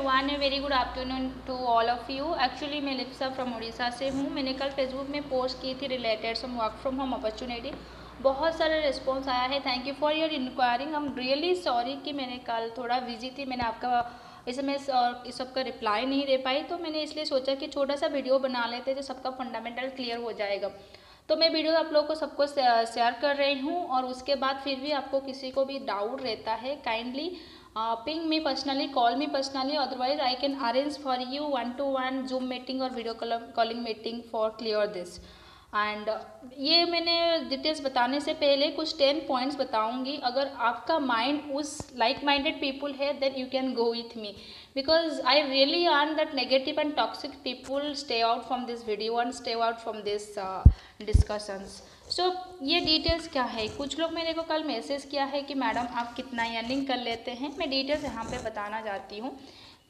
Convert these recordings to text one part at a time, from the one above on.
Everyone, a very good afternoon to all of you. Actually मैं Lipsa from Orissa से हूँ। मैंने कल फेसबुक में पोस्ट की थी related some work from home opportunity. बहुत सारा रिस्पॉन्स आया है। Thank you for your inquiring. I am really sorry कि मैंने कल थोड़ा बिजी थी, मैंने आपका SMS और इस सब का रिप्लाई नहीं दे पाई, तो मैंने इसलिए सोचा कि छोटा सा वीडियो बना लेते जो सबका फंडामेंटल क्लियर हो जाएगा। तो मैं वीडियो आप लोगों को सबको शेयर कर रही हूँ, और उसके बाद फिर भी आपको किसी को भी डाउट रहता है kindly ping me personally, call me personally, otherwise I can arrange for you 1-to-1 Zoom meeting और video calling meeting for clear this. And ये मैंने डिटेल्स बताने से पहले कुछ 10 पॉइंट्स बताऊंगी। अगर आपका माइंड उस लाइक माइंडेड पीपल है then you can go with me, because I really want that negative and toxic people stay out from this video and stay out from this discussions. So ये details क्या है, कुछ लोग मेरे को कल message किया है कि मैडम आप कितना अर्निंग कर लेते हैं। मैं डिटेल्स यहाँ पे बताना चाहती हूँ।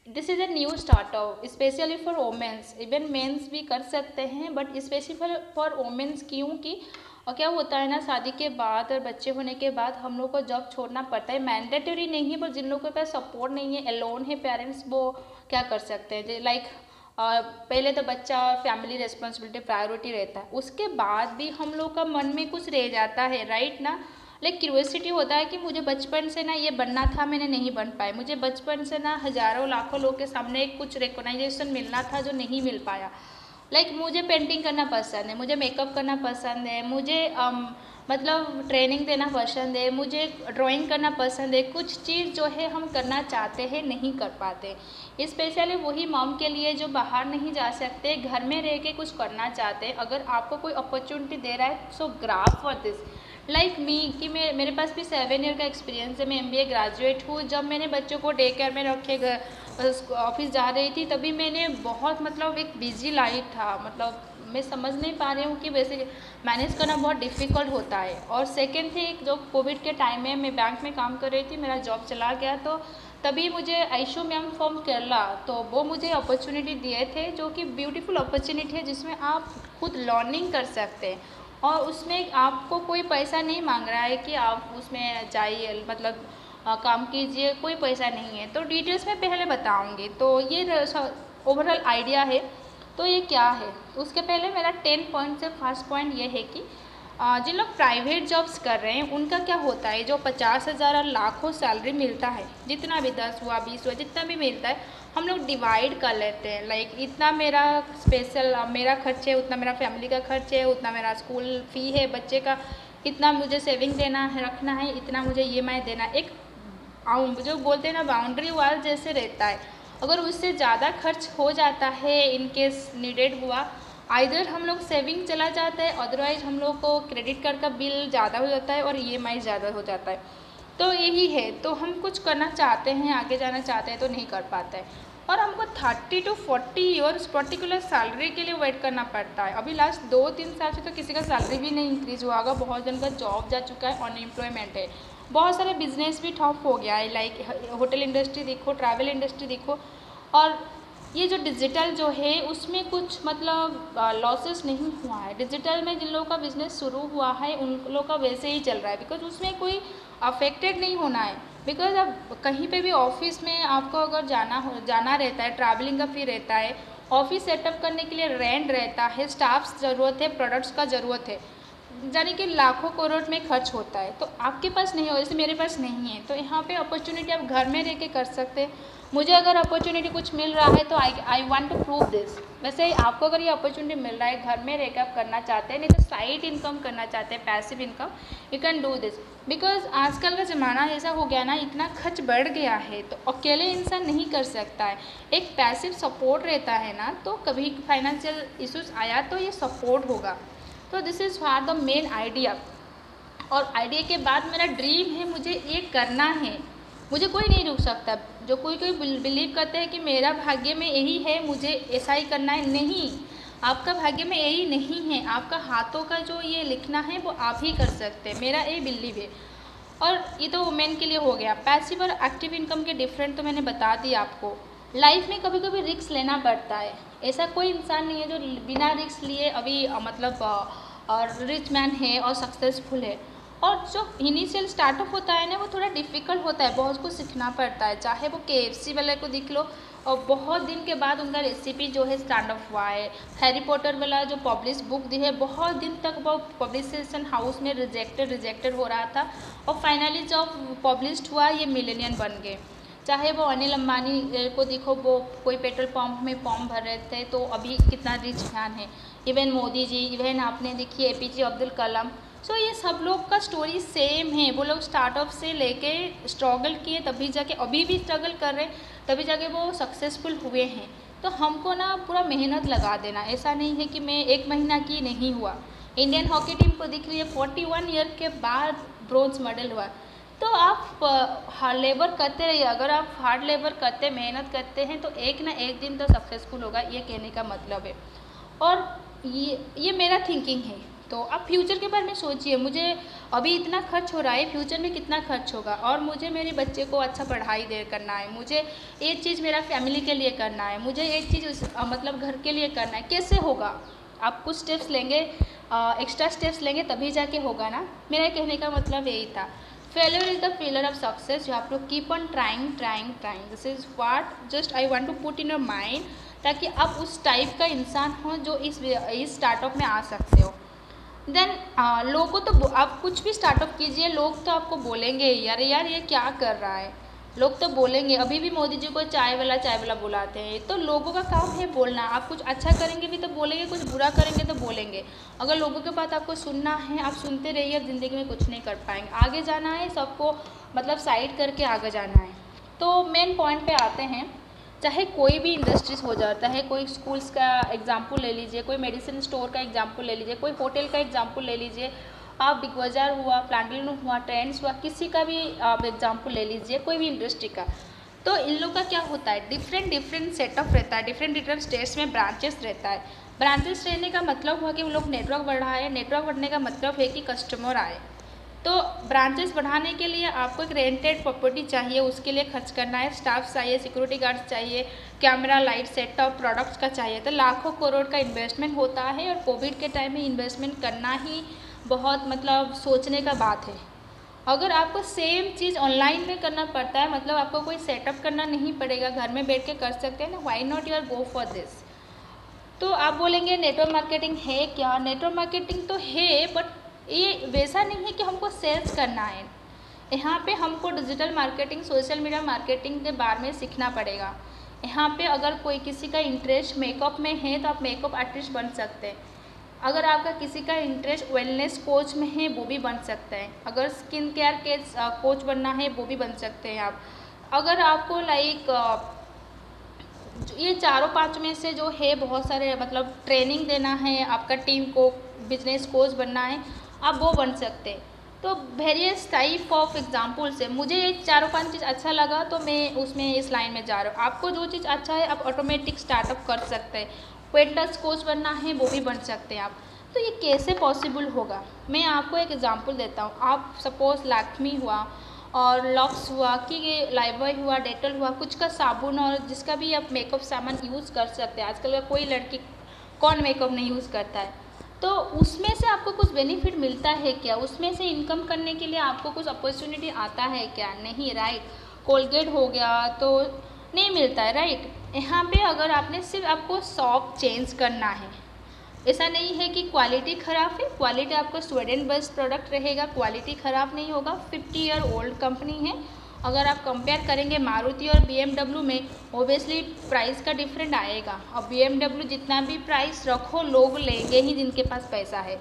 This is a new startup specially for womens, even mens भी कर सकते हैं बट स्पेशली फॉर वोमेंस, क्योंकि और क्या होता है ना, शादी के बाद और बच्चे होने के बाद हम लोग को जॉब छोड़ना पड़ता है। मैंडेटरी नहीं है, पर जिन लोगों के पास सपोर्ट नहीं है, एलोन है पेरेंट्स, वो क्या कर सकते हैं। लाइक पहले तो बच्चा और फैमिली रिस्पॉन्सिबिलिटी प्रायोरिटी रहता है, उसके बाद भी हम लोग का मन में कुछ रह जाता है, राइट ना। लाइक क्यूरियोसिटी होता है कि मुझे बचपन से ना ये बनना था, मैंने नहीं बन पाया। मुझे बचपन से ना हज़ारों लाखों लोग के सामने कुछ रिकॉग्नाइजेशन मिलना था जो नहीं मिल पाया। लाइक मुझे पेंटिंग करना पसंद है, मुझे मेकअप करना पसंद है, मुझे मतलब ट्रेनिंग देना पसंद है, मुझे ड्राइंग करना पसंद है। कुछ चीज़ जो है हम करना चाहते हैं, नहीं कर पाते। स्पेशली वही मॉम के लिए जो बाहर नहीं जा सकते, घर में रह के कुछ करना चाहते हैं। अगर आपको कोई अपॉर्चुनिटी दे रहा है सो ग्राब फॉर दिस। लाइक मी कि मेरे पास भी 7 ईयर का एक्सपीरियंस है। मैं MBA ग्रेजुएट हूँ। जब मैंने बच्चों को डे केयर में रखे ऑफिस जा रही थी, तभी मैंने बहुत मतलब एक बिजी लाइफ था। मतलब मैं समझ नहीं पा रही हूँ कि वैसे मैनेज करना बहुत डिफ़िकल्ट होता है। और सेकेंड थी, जो कोविड के टाइम में मैं बैंक में काम कर रही थी, मेरा जॉब चला गया, तो तभी मुझे आयशु मैम फ्रॉम केरला, तो वो मुझे अपॉर्चुनिटी दिए थे, जो कि ब्यूटीफुल अपॉर्चुनिटी है जिसमें आप खुद लर्निंग कर सकते हैं, और उसमें आपको कोई पैसा नहीं मांग रहा है कि आप उसमें जाइए, मतलब काम कीजिए, कोई पैसा नहीं है। तो डिटेल्स में पहले बताऊंगी। तो ये ओवरऑल आइडिया है। तो ये क्या है, उसके पहले मेरा 10 पॉइंट से फर्स्ट पॉइंट ये है कि जिन लोग प्राइवेट जॉब्स कर रहे हैं उनका क्या होता है, जो 50,000 और लाखों सैलरी मिलता है, जितना भी 10 हुआ 20 हुआ जितना भी मिलता है, हम लोग डिवाइड कर लेते हैं। लाइक इतना मेरा स्पेशल मेरा खर्च है, उतना मेरा फैमिली का खर्च है, उतना मेरा स्कूल फ़ी है बच्चे का, इतना मुझे सेविंग देना है, रखना है, इतना मुझे EMI देना। एक जो बोलते हैं ना बाउंड्री वाल जैसे रहता है। अगर उससे ज़्यादा खर्च हो जाता है, इनकेस नीडेड हुआ, आइदर हम लोग सेविंग चला जाता है, अदरवाइज हम लोग को क्रेडिट कार्ड का बिल ज़्यादा हो जाता है और EMI ज़्यादा हो जाता है। तो यही है, तो हम कुछ करना चाहते हैं, आगे जाना चाहते हैं, तो नहीं कर पाते हैं, और हमको 30 to 40 ईयर्स पर्टिकुलर सैलरी के लिए वेट करना पड़ता है। अभी लास्ट 2-3 साल से तो किसी का सैलरी भी नहीं इंक्रीज़ हुआ होगा, बहुत जन का जॉब जा चुका है, अनएम्प्लॉयमेंट है, बहुत सारे बिजनेस भी ठप हो गया है। लाइक होटल इंडस्ट्री देखो, ट्रैवल इंडस्ट्री देखो, और ये जो डिजिटल जो है उसमें कुछ मतलब लॉसेस नहीं हुआ है। डिजिटल में जिन लोगों का बिजनेस शुरू हुआ है उन लोगों का वैसे ही चल रहा है, बिकॉज उसमें कोई अफेक्टेड नहीं होना है। बिकॉज अब कहीं पे भी ऑफिस में आपको अगर जाना रहता है, ट्रैवलिंग का फी रहता है, ऑफिस सेटअप करने के लिए रेंट रहता है, स्टाफ्स ज़रूरत है, प्रोडक्ट्स का ज़रूरत है, यानी कि लाखों करोड़ में खर्च होता है। तो आपके पास नहीं हो, जैसे मेरे पास नहीं है, तो यहाँ पे अपॉर्चुनिटी आप घर में रह के कर सकते हैं। मुझे अगर अपॉर्चुनिटी कुछ मिल रहा है तो I want to prove this. वैसे ही आपको अगर ये अपॉर्चुनिटी मिल रहा है, घर में रहकर आप करना चाहते हैं, नहीं तो साइड इनकम करना चाहते हैं, passive income, you can do this. Because आजकल का ज़माना ऐसा हो गया ना, इतना खर्च बढ़ गया है, तो अकेले इंसान नहीं कर सकता है। एक पैसिव सपोर्ट रहता है ना, तो कभी फाइनेंशियल इशूज़ आया तो ये सपोर्ट होगा। तो this is for the main idea. और आइडिया के बाद मेरा ड्रीम है, मुझे ये करना है, मुझे कोई नहीं रोक सकता। जो कोई बिलीव करते हैं कि मेरा भाग्य में यही है, मुझे ऐसा ही करना है, नहीं, आपका भाग्य में यही नहीं है। आपका हाथों का जो ये लिखना है वो आप ही कर सकते हैं, मेरा ये बिलीव है। और ये तो वुमेन के लिए हो गया। पैसिव और एक्टिव इनकम के डिफरेंट तो मैंने बता दी आपको। लाइफ में कभी कभी रिस्क लेना पड़ता है, ऐसा कोई इंसान नहीं है जो बिना रिस्क लिए अभी मतलब और रिच मैन है और सक्सेसफुल है। और जो इनिशियल स्टार्टअप होता है ना वो थोड़ा डिफ़िकल्ट होता है, बहुत कुछ सीखना पड़ता है। चाहे वो KFC वाले को देख लो, और बहुत दिन के बाद उनका रेसिपी जो है स्टार्टअप हुआ है। हैरी पॉटर वाला जो पब्लिश बुक दी है, बहुत दिन तक वो पब्लिकेशन हाउस में रिजेक्टेड हो रहा था, और फाइनली जब पब्लिश्ड हुआ ये मिलेनियन बन गए। चाहे वो अनिल अंबानी को देखो, वो कोई पेट्रोल पंप में फॉर्म भर रहे थे तो अभी कितना रिच मैन है। इवन मोदी जी, इवन आपने देखिए APJ अब्दुल कलाम। सो ये सब लोग का स्टोरी सेम है। वो लोग स्टार्टअप से लेके स्ट्रगल किए, तभी जाके अभी भी स्ट्रगल कर रहे हैं, तभी जाके वो सक्सेसफुल हुए हैं। तो हमको ना पूरा मेहनत लगा देना, ऐसा नहीं है कि मैं 1 महीना की नहीं हुआ। इंडियन हॉकी टीम को दिख रही है, 41 ईयर के बाद ब्रोंज मेडल हुआ। तो आप हार्ड लेबर करते रहिए। अगर आप हार्ड लेबर करते, मेहनत करते हैं, तो एक ना एक दिन तो सक्सेसफुल होगा, ये कहने का मतलब है। और ये मेरा थिंकिंग है। तो आप फ्यूचर के बारे में सोचिए, मुझे अभी इतना खर्च हो रहा है, फ्यूचर में कितना खर्च होगा, और मुझे मेरे बच्चे को अच्छा पढ़ाई दे करना है, मुझे एक चीज़ मेरा फैमिली के लिए करना है, मुझे एक चीज़ मतलब घर के लिए करना है। कैसे होगा? आप कुछ स्टेप्स लेंगे, एक्स्ट्रा स्टेप्स लेंगे, तभी जाके होगा ना। मेरा कहने का मतलब यही था। Failure is the failure of success. You have to keep on trying. This is what just I want to put in your mind, ताकि आप उस टाइप का इंसान हो जो इस स्टार्टअप में आ सकते हो। देन लोगों को तो आप कुछ भी स्टार्टअप कीजिए, लोग तो आपको बोलेंगे यार ये क्या कर रहा है। लोग तो बोलेंगे। अभी भी मोदी जी को चाय वाला बुलाते हैं, तो लोगों का काम है बोलना। आप कुछ अच्छा करेंगे भी तो बोलेंगे, कुछ बुरा करेंगे तो बोलेंगे। अगर लोगों के बात आपको सुनना है, आप सुनते रहिए, अब ज़िंदगी में कुछ नहीं कर पाएंगे। आगे जाना है, सबको मतलब साइड करके आगे जाना है। तो मेन पॉइंट पे आते हैं। चाहे कोई भी इंडस्ट्रीज हो जाता है, कोई स्कूल्स का एग्जाम्पल ले लीजिए, कोई मेडिसिन स्टोर का एग्जाम्पल ले लीजिए, कोई होटल का एग्जाम्पल ले लीजिए, आप बिग बाज़ार हुआ, प्लांटलून हुआ, ट्रेंड्स हुआ, किसी का भी आप एग्जाम्पल ले लीजिए, कोई भी इंडस्ट्री का। तो इन लोग का क्या होता है, डिफरेंट सेटअप रहता है, डिफरेंट स्टेट्स में ब्रांचेस रहता है। ब्रांचेस रहने का मतलब हुआ कि वो लोग नेटवर्क बढ़ाए, नेटवर्क बढ़ने का मतलब है कि कस्टमर आए। तो ब्रांचेस बढ़ाने के लिए आपको एक रेंटेड प्रॉपर्टी चाहिए, उसके लिए खर्च करना है, स्टाफ चाहिए, सिक्योरिटी गार्ड्स चाहिए, कैमरा, लाइट, सेटअप, प्रोडक्ट्स का चाहिए। तो लाखों करोड़ का इन्वेस्टमेंट होता है, और कोविड के टाइम में इन्वेस्टमेंट करना ही बहुत मतलब सोचने का बात है। अगर आपको सेम चीज़ ऑनलाइन में करना पड़ता है, मतलब आपको कोई सेटअप करना नहीं पड़ेगा, घर में बैठ के कर सकते हैं ना, why not you are go for this. तो आप बोलेंगे नेटवर्क मार्केटिंग है क्या? नेटवर्क मार्केटिंग तो है, बट ये वैसा नहीं है कि हमको सेल्स करना है। यहाँ पे हमको digital marketing, social media marketing के बारे में सीखना पड़ेगा। यहाँ पे अगर कोई किसी का इंटरेस्ट मेकअप में है तो आप मेकअप आर्टिस्ट बन सकते हैं। अगर आपका किसी का इंटरेस्ट वेलनेस कोच में है, वो भी बन सकते हैं। अगर स्किन केयर के कोच बनना है, वो भी बन सकते हैं आप। अगर आपको लाइक ये चारों पांच में से जो है बहुत सारे मतलब ट्रेनिंग देना है, आपका टीम को बिजनेस कोच बनना है, आप वो बन सकते हैं। तो वेरियस टाइप ऑफ एग्जाम्पल्स है। मुझे ये चारों पांच चीज़ अच्छा लगा तो मैं उसमें इस लाइन में जा रहा हूँ। आपको जो चीज़ अच्छा है आप ऑटोमेटिक स्टार्टअप कर सकते हैं। वेट लॉस कोच बनना है, वो भी बन सकते हैं आप। तो ये कैसे पॉसिबल होगा, मैं आपको एक एग्जांपल देता हूँ। आप सपोज लैक्मी हुआ और लॉक्स हुआ, कि ये लाइफबॉय हुआ, डेटल हुआ, कुछ का साबुन और जिसका भी आप मेकअप सामान यूज़ कर सकते हैं। आजकल का कोई लड़की कौन मेकअप नहीं यूज़ करता है। तो उसमें से आपको कुछ बेनिफिट मिलता है क्या? उसमें से इनकम करने के लिए आपको कुछ अपॉर्चुनिटी आता है क्या? नहीं, राइट। कोलगेट हो गया तो नहीं मिलता है, राइट। यहाँ पे अगर आपने सिर्फ आपको शॉप चेंज करना है, ऐसा नहीं है कि क्वालिटी ख़राब है, क्वालिटी आपको स्वीडन बेस्ड प्रोडक्ट रहेगा, क्वालिटी ख़राब नहीं होगा। 50 ईयर ओल्ड कंपनी है। अगर आप कंपेयर करेंगे मारुति और BMW में, ओबियसली प्राइस का डिफरेंट आएगा। और BMW जितना भी प्राइस रखो लोग लेंगे ही जिनके पास पैसा है।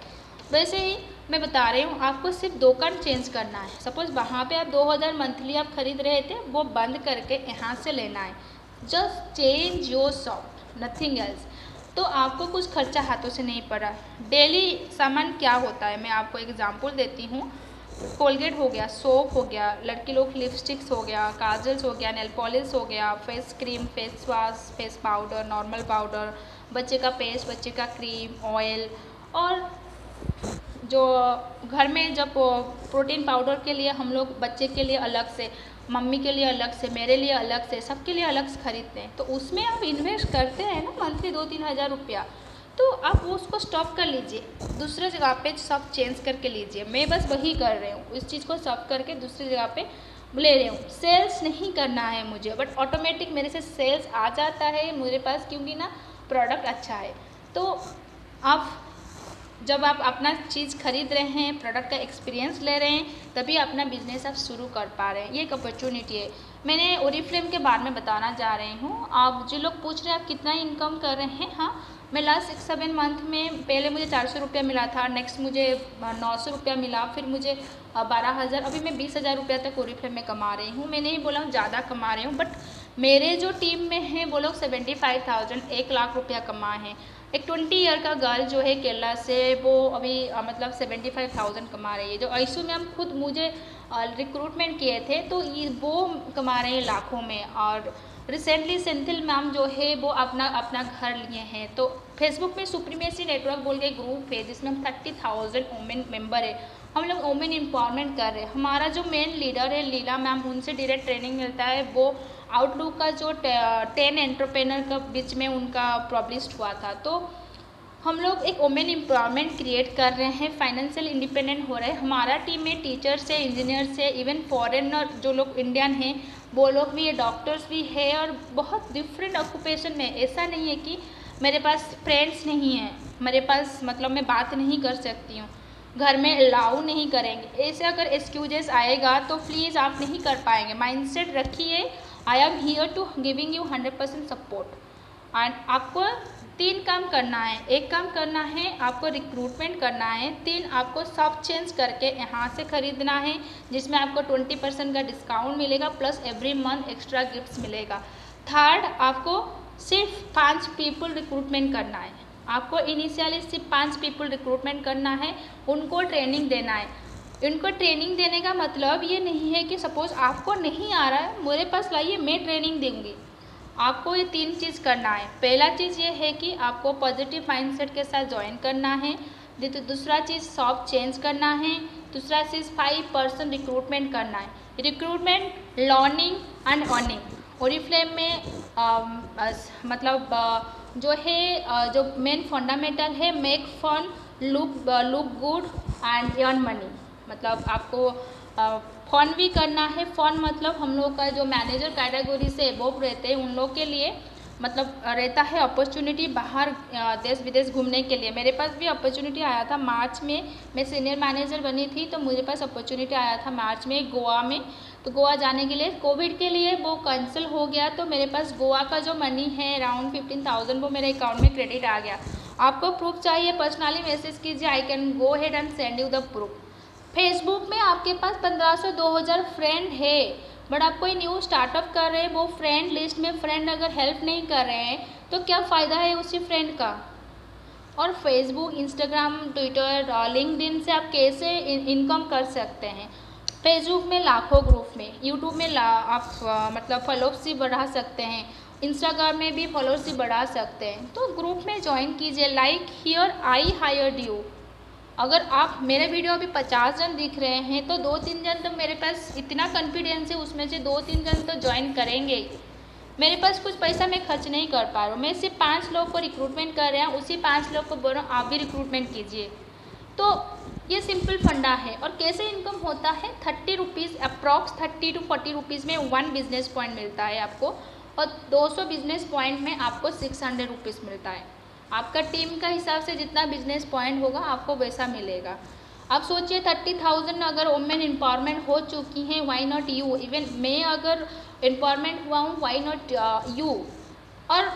वैसे ही मैं बता रही हूँ, आपको सिर्फ दुकान चेंज करना है। सपोज़ वहाँ पे आप 2000 मंथली आप खरीद रहे थे, वो बंद करके यहाँ से लेना है। Just change your shop, nothing else. तो आपको कुछ खर्चा हाथों से नहीं पड़ा। डेली सामान क्या होता है, मैं आपको एग्जांपल देती हूँ। कोलगेट हो गया, सोप हो गया, लड़की लोग लिपस्टिक्स हो गया, काजल्स हो गया, नेल पॉलिश हो गया, face cream, face wash, face powder, normal powder, बच्चे का पेस्ट, बच्चे का क्रीम, ऑयल, और जो घर में जब प्रोटीन पाउडर के लिए हम लोग बच्चे के लिए अलग से, मम्मी के लिए अलग से, मेरे लिए अलग से, सबके लिए अलग से खरीदते हैं। तो उसमें आप इन्वेस्ट करते हैं ना मंथली 2-3 हज़ार रुपया। तो आप वो उसको स्टॉप कर लीजिए, दूसरे जगह पे सब चेंज करके लीजिए। मैं बस वही कर रही हूँ, इस चीज़ को स्टॉप करके दूसरी जगह पे ले रही हूँ। सेल्स नहीं करना है मुझे, बट ऑटोमेटिक मेरे से सेल्स आ जाता है मेरे पास, क्योंकि ना प्रोडक्ट अच्छा है। तो आप जब आप अपना चीज़ खरीद रहे हैं, प्रोडक्ट का एक्सपीरियंस ले रहे हैं, तभी अपना बिजनेस आप शुरू कर पा रहे हैं। ये एक अपॉर्चुनिटी है। मैंने ओरिफ्लेम के बारे में बताना जा रही हूँ। आप जो लोग पूछ रहे हैं आप कितना इनकम कर रहे हैं, हाँ, मैं लास्ट 6-7 मंथ में, पहले मुझे 400 रुपया मिला था, नेक्स्ट मुझे 900 रुपया मिला, फिर मुझे 12,000, अभी मैं 20,000 रुपया तक ओरिफ्लेम में कमा रही हूँ। मैं नहीं बोला हूँ ज़्यादा कमा रही हूँ, बट मेरे जो टीम में हैं वो लोग 75,000, 1 लाख रुपया कमाए हैं। एक 20 ईयर का गर्ल जो है केरला से, वो अभी मतलब 75,000 कमा रही है। जो आईसू मैम खुद मुझे रिक्रूटमेंट किए थे, तो ये वो कमा रहे हैं लाखों में। और रिसेंटली सेंथिल मैम जो है वो अपना घर लिए हैं। तो फेसबुक में सुप्रीमेसी नेटवर्क बोल के ग्रुप है जिसमें हम 30,000 वुमेन मेंबर है। हम लोग वुमेन एम्पावरमेंट कर रहे हैं। हमारा जो मेन लीडर है लीला मैम, उनसे डायरेक्ट ट्रेनिंग मिलता है। वो आउटलुक का जो 10 एंटरप्रेनर का बीच में उनका पब्लिश हुआ था। तो हम लोग एक वुमेन एम्पावरमेंट क्रिएट कर रहे हैं, फाइनेंशियल इंडिपेंडेंट हो रहे हैं। हमारा टीम में टीचर्स है, इंजीनियर्स है, इवन फॉरेनर जो लोग इंडियन हैं वो लोग भी है, डॉक्टर्स भी है, और बहुत डिफरेंट ऑक्यूपेशन में। ऐसा नहीं है कि मेरे पास फ्रेंड्स नहीं है, मेरे पास मतलब मैं बात नहीं कर सकती हूँ, घर में अलाउ नहीं करेंगे, ऐसे अगर एक्सक्यूजेस आएगा तो प्लीज़ आप नहीं कर पाएंगे। माइंडसेट रखिए, I am here to giving you 100% support. And आपको 3 काम करना है। एक काम करना है आपको रिक्रूटमेंट करना है। 3 आपको सब चेंज करके यहाँ से खरीदना है, जिसमें आपको 20% का डिस्काउंट मिलेगा, plus every month extra gifts मिलेगा। 3rd, आपको सिर्फ 5 पीपल रिक्रूटमेंट करना है। आपको इनिशियली सिर्फ 5 पीपल रिक्रूटमेंट करना है, उनको ट्रेनिंग देना है। उनको ट्रेनिंग देने का मतलब ये नहीं है कि सपोज़ आपको नहीं आ रहा है, मेरे पास लाइए, मैं ट्रेनिंग दूँगी। आपको ये 3 चीज़ करना है। पहला चीज़ ये है कि आपको पॉजिटिव माइंडसेट के साथ ज्वाइन करना है। दूसरा चीज़ शॉप चेंज करना है। दूसरा चीज़ 5% रिक्रूटमेंट करना है। Recruitment, learning and earning. Oriflame में मतलब जो है जो मेन फंडामेंटल है, make fun, look good and earn money. मतलब आपको फन भी करना है। फन मतलब हम लोग का जो मैनेजर कैटेगरी से एबोव रहते हैं उन लोग के लिए मतलब रहता है अपॉर्चुनिटी बाहर देश विदेश घूमने के लिए। मेरे पास भी अपॉर्चुनिटी आया था मार्च में, मैं सीनियर मैनेजर बनी थी, तो मुझे पास अपॉर्चुनिटी आया था मार्च में गोवा में। तो गोवा जाने के लिए कोविड के लिए वो कैंसिल हो गया, तो मेरे पास गोवा का जो मनी है अराउंड 15,000 वो मेरे अकाउंट में क्रेडिट आ गया। आपको प्रूफ चाहिए, पर्सनली मैसेज कीजिए, I can go head and send you the proof. Facebook में आपके पास 1500-2000 फ्रेंड है, बट आप कोई न्यू स्टार्टअप कर रहे हैं, वो फ्रेंड लिस्ट में फ्रेंड अगर हेल्प नहीं कर रहे हैं तो क्या फ़ायदा है उसी फ्रेंड का। और फेसबुक, इंस्टाग्राम, ट्विटर, लिंक्डइन से आप कैसे इनकम कर सकते हैं। फेसबुक में लाखों ग्रुप में, यूट्यूब में आप मतलब फॉलोअर्स भी बढ़ा सकते हैं, इंस्टाग्राम में भी फॉलोअर्स भी बढ़ा सकते हैं। तो ग्रुप में ज्वाइन कीजिए। Like here I hired you. अगर आप मेरे वीडियो अभी 50 जन दिख रहे हैं तो 2-3 जन तो मेरे पास इतना कॉन्फिडेंस है, उसमें से 2-3 जन तो ज्वाइन करेंगे। मेरे पास कुछ पैसा मैं खर्च नहीं कर पा रहा हूँ, मैं सिर्फ 5 लोग को रिक्रूटमेंट कर रहे हैं, उसी 5 लोग को बोल रहा हूँ आप भी रिक्रूटमेंट कीजिए। तो ये सिंपल फंडा है। और कैसे इनकम होता है, 30 रुपीज़ अप्रॉक्स 30 to 40 रुपीज़ में 1 बिजनेस पॉइंट मिलता है आपको, और 200 बिजनेस पॉइंट में आपको 600 रुपीज़ मिलता है। आपका टीम का हिसाब से जितना बिजनेस पॉइंट होगा आपको वैसा मिलेगा। आप सोचिए 30,000 अगर वुमेन एम्पावरमेंट हो चुकी हैं, वाई नॉट यू। इवन मैं अगर एम्पावरमेंट हुआ हूँ, वाई नॉट यू। और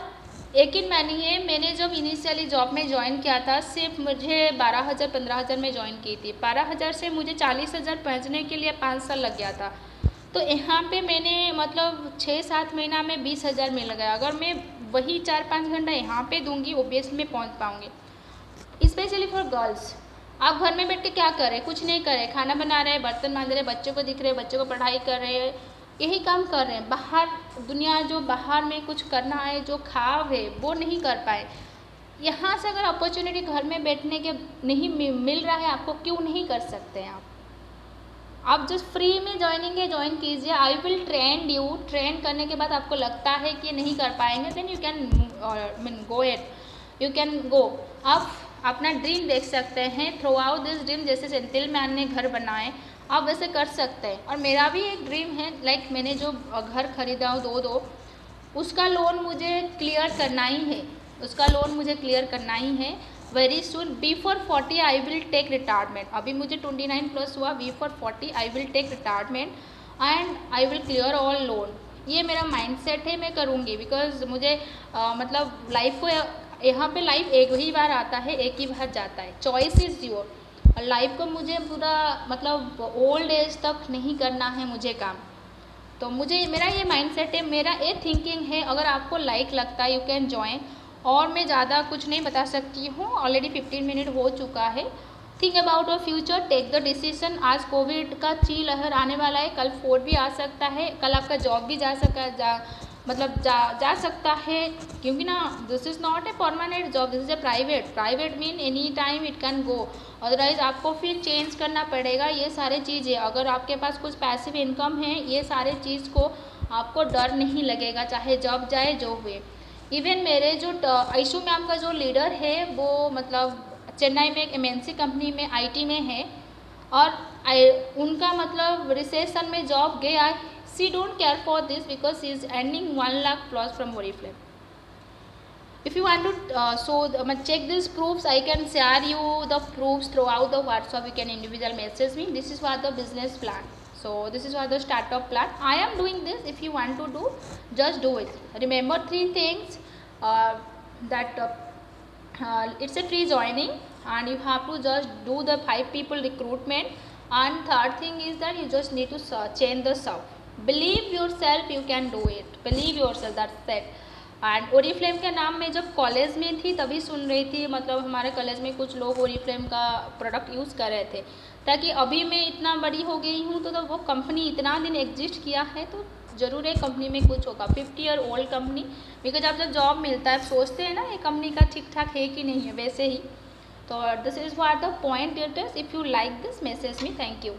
यकीन मानिए, मैंने जब इनिशियली जॉब में ज्वाइन किया था सिर्फ मुझे 12,000-15,000 में ज्वाइन की थी। 12,000 से मुझे 40,000 पहुँचने के लिए 5 साल लग गया था। तो यहाँ पे मैंने मतलब 6-7 महीना में 20,000 मिल गया। अगर मैं वही 4-5 घंटा यहाँ पे दूंगी ओबियसली मैं पहुँच पाऊँगी। स्पेशली फॉर गर्ल्स, आप घर में बैठ के क्या करें, कुछ नहीं करें, खाना बना रहे हैं, बर्तन मांज रहे हैं, बच्चों को दिख रहे हैं, बच्चों को पढ़ाई कर रहे हैं, यही काम कर रहे हैं। बाहर दुनिया जो बाहर में कुछ करना है, जो ख्वाब है वो नहीं कर पाए। यहाँ से अगर अपॉर्चुनिटी घर में बैठने के नहीं मिल रहा है आपको, क्यों नहीं कर सकते हैं आप जस्ट फ्री में ज्वाइनिंग है, ज्वाइन कीजिए। I will train you. Train करने के बाद आपको लगता है कि नहीं कर पाएंगे, then you can go at. You can go. आप अपना ड्रीम देख सकते हैं थ्रू आउट दिस ड्रीम। जैसे सेंथिल मैन ने घर बनाए, आप वैसे कर सकते हैं। और मेरा भी एक ड्रीम है, लाइक मैंने जो घर खरीदा हो दो उसका लोन मुझे क्लियर करना ही है, उसका लोन मुझे क्लियर करना ही है very soon. Before 40 I will take retirement. अभी मुझे 29 प्लस हुआ, before 40 I will take retirement and I will clear all loan. ये मेरा माइंडसेट है, मैं करूँगी। बिकॉज मुझे मतलब लाइफ को, यहाँ पे लाइफ एक ही बार आता है, एक ही बार जाता है। Choice is your. और लाइफ को मुझे पूरा मतलब ओल्ड एज तक नहीं करना है मुझे काम। तो मुझे मेरा ये माइंडसेट है, मेरा ये थिंकिंग है। अगर आपको लाइक लगता है यू कैन ज्वाइन। और मैं ज़्यादा कुछ नहीं बता सकती हूँ, ऑलरेडी 15 मिनट हो चुका है। Think about a future, take the decision. आज कोविड का 3 लहर आने वाला है, कल 4 भी आ सकता है, कल आपका जॉब भी जा सकता है। क्योंकि ना this is not a permanent job, this is A private mean any time it can go. Otherwise आपको फिर चेंज करना पड़ेगा ये सारे चीज़ें। अगर आपके पास कुछ पैसिव इनकम है, ये सारे चीज़ को आपको डर नहीं लगेगा, चाहे जॉब जाए जो हुए। इवन मेरे जो आयशु मैम का जो लीडर है वो मतलब चेन्नई में एक MNC कंपनी में IT में है, और उनका मतलब रिसेशन में जॉब गया। She don't care for this because she is earning 1 lakh plus from Oriflame. If you want to check these proofs, I can share you the proofs throughout the WhatsApp. You can individual message me. This is for the business plan. So this is for the startup plan. I am doing this. If you want to do, just do it. Remember 3 things. That it's a free joining, and you have to just do the 5 people recruitment. And third thing is that you just need to change the self. Believe yourself, you can do it. Believe yourself, that's it. And Oriflame के नाम में जब college में थी तभी सुन रही थी, मतलब हमारे कॉलेज में कुछ लोग Oriflame का प्रोडक्ट यूज़ कर रहे थे। ताकि अभी मैं इतना बड़ी हो गई हूँ तो वो कंपनी इतना दिन एग्जिस्ट किया है, तो ज़रूर है कंपनी में कुछ होगा। 50 ईयर ओल्ड कंपनी। बिकॉज आप जब जॉब मिलता है सोचते हैं ना ये कंपनी का ठीक ठाक है कि नहीं है, वैसे ही। तो this is what the point it is. If you like this, message me. Thank you.